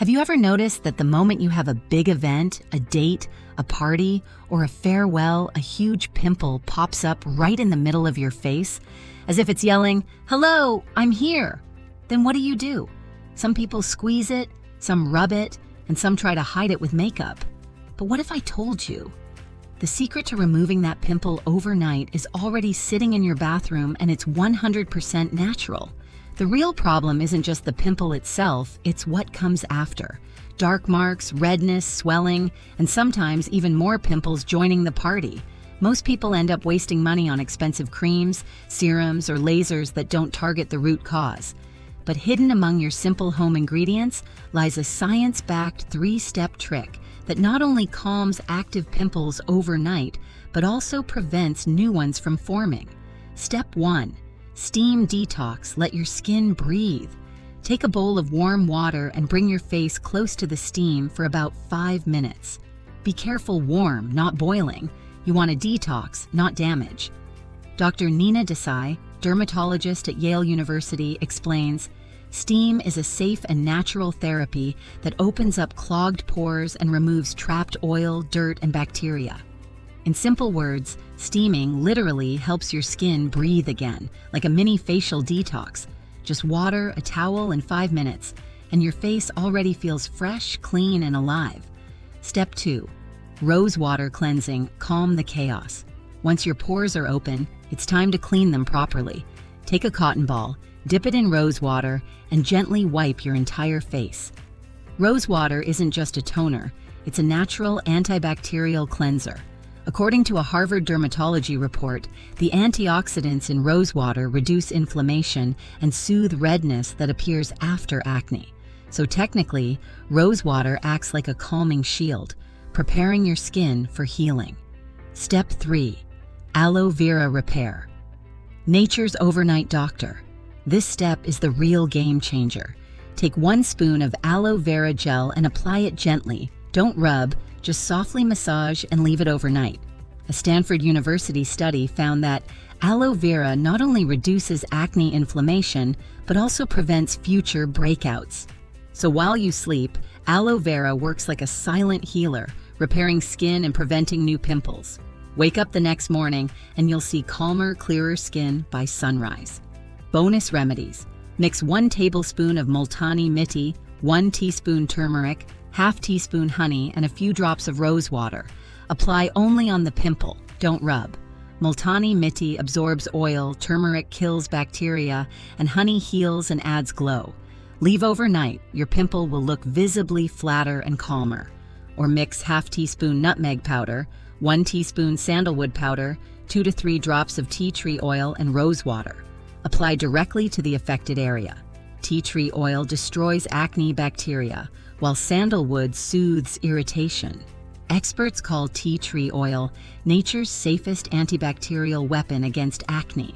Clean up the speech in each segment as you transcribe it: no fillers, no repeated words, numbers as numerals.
Have you ever noticed that the moment you have a big event, a date, a party, or a farewell, a huge pimple pops up right in the middle of your face, as if it's yelling, "Hello, I'm here"? Then what do? Some people squeeze it, some rub it, and some try to hide it with makeup. But what if I told you? The secret to removing that pimple overnight is already sitting in your bathroom, and it's 100% natural. The real problem isn't just the pimple itself, it's what comes after. Dark marks, redness, swelling, and sometimes even more pimples joining the party. Most people end up wasting money on expensive creams, serums, or lasers that don't target the root cause. But hidden among your simple home ingredients lies a science-backed 3-step trick that not only calms active pimples overnight, but also prevents new ones from forming. Step 1. Steam detox. Let your skin breathe. Take a bowl of warm water and bring your face close to the steam for about 5 minutes. Be careful, warm, not boiling. You want a detox, not damage. Dr. Nina Desai, dermatologist at Yale University, explains, steam is a safe and natural therapy that opens up clogged pores and removes trapped oil, dirt, and bacteria. In simple words, steaming literally helps your skin breathe again, like a mini facial detox. Just water, a towel, and 5 minutes, and your face already feels fresh, clean, and alive. Step 2. Rose water cleansing. Calm the chaos. Once your pores are open, it's time to clean them properly. Take a cotton ball, dip it in rose water, and gently wipe your entire face. Rose water isn't just a toner, it's a natural antibacterial cleanser. According to a Harvard dermatology report, the antioxidants in rose water reduce inflammation and soothe redness that appears after acne. So technically, rose water acts like a calming shield, preparing your skin for healing. Step 3. Aloe vera repair. Nature's overnight doctor. This step is the real game changer. Take 1 spoon of aloe vera gel and apply it gently. Don't rub, just softly massage and leave it overnight. A Stanford University study found that aloe vera not only reduces acne inflammation, but also prevents future breakouts. So while you sleep, aloe vera works like a silent healer, repairing skin and preventing new pimples. Wake up the next morning and you'll see calmer, clearer skin by sunrise. Bonus remedies. Mix 1 tablespoon of Multani Mitti, 1 teaspoon turmeric, ½ teaspoon honey, and a few drops of rose water. Apply only on the pimple, don't rub. Multani Mitti absorbs oil, turmeric kills bacteria, and honey heals and adds glow. Leave overnight, your pimple will look visibly flatter and calmer. Or mix ½ teaspoon nutmeg powder, 1 teaspoon sandalwood powder, 2 to 3 drops of tea tree oil, and rose water. Apply directly to the affected area. Tea tree oil destroys acne bacteria, while sandalwood soothes irritation. Experts call tea tree oil nature's safest antibacterial weapon against acne.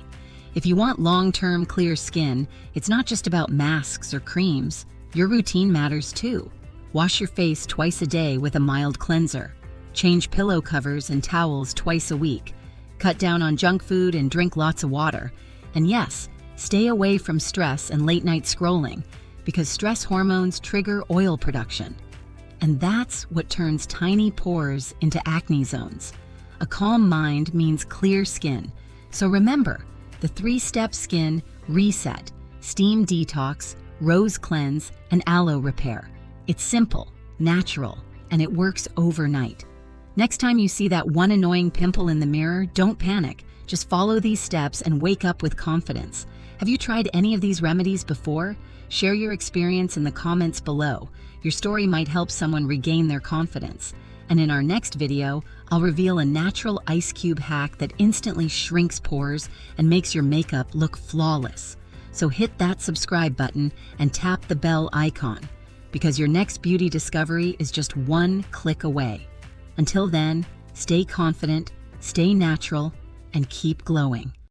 If you want long-term clear skin, it's not just about masks or creams. Your routine matters too. Wash your face twice a day with a mild cleanser. Change pillow covers and towels twice a week. Cut down on junk food and drink lots of water. And yes, stay away from stress and late-night scrolling, because stress hormones trigger oil production. And that's what turns tiny pores into acne zones. A calm mind means clear skin. So remember, the 3-step skin reset, steam detox, rose cleanse, and aloe repair. It's simple, natural, and it works overnight. Next time you see that one annoying pimple in the mirror, don't panic. Just follow these steps and wake up with confidence. Have you tried any of these remedies before? Share your experience in the comments below. Your story might help someone regain their confidence. And in our next video, I'll reveal a natural ice cube hack that instantly shrinks pores and makes your makeup look flawless. So hit that subscribe button and tap the bell icon, because your next beauty discovery is just 1 click away. Until then, stay confident, stay natural, and keep glowing.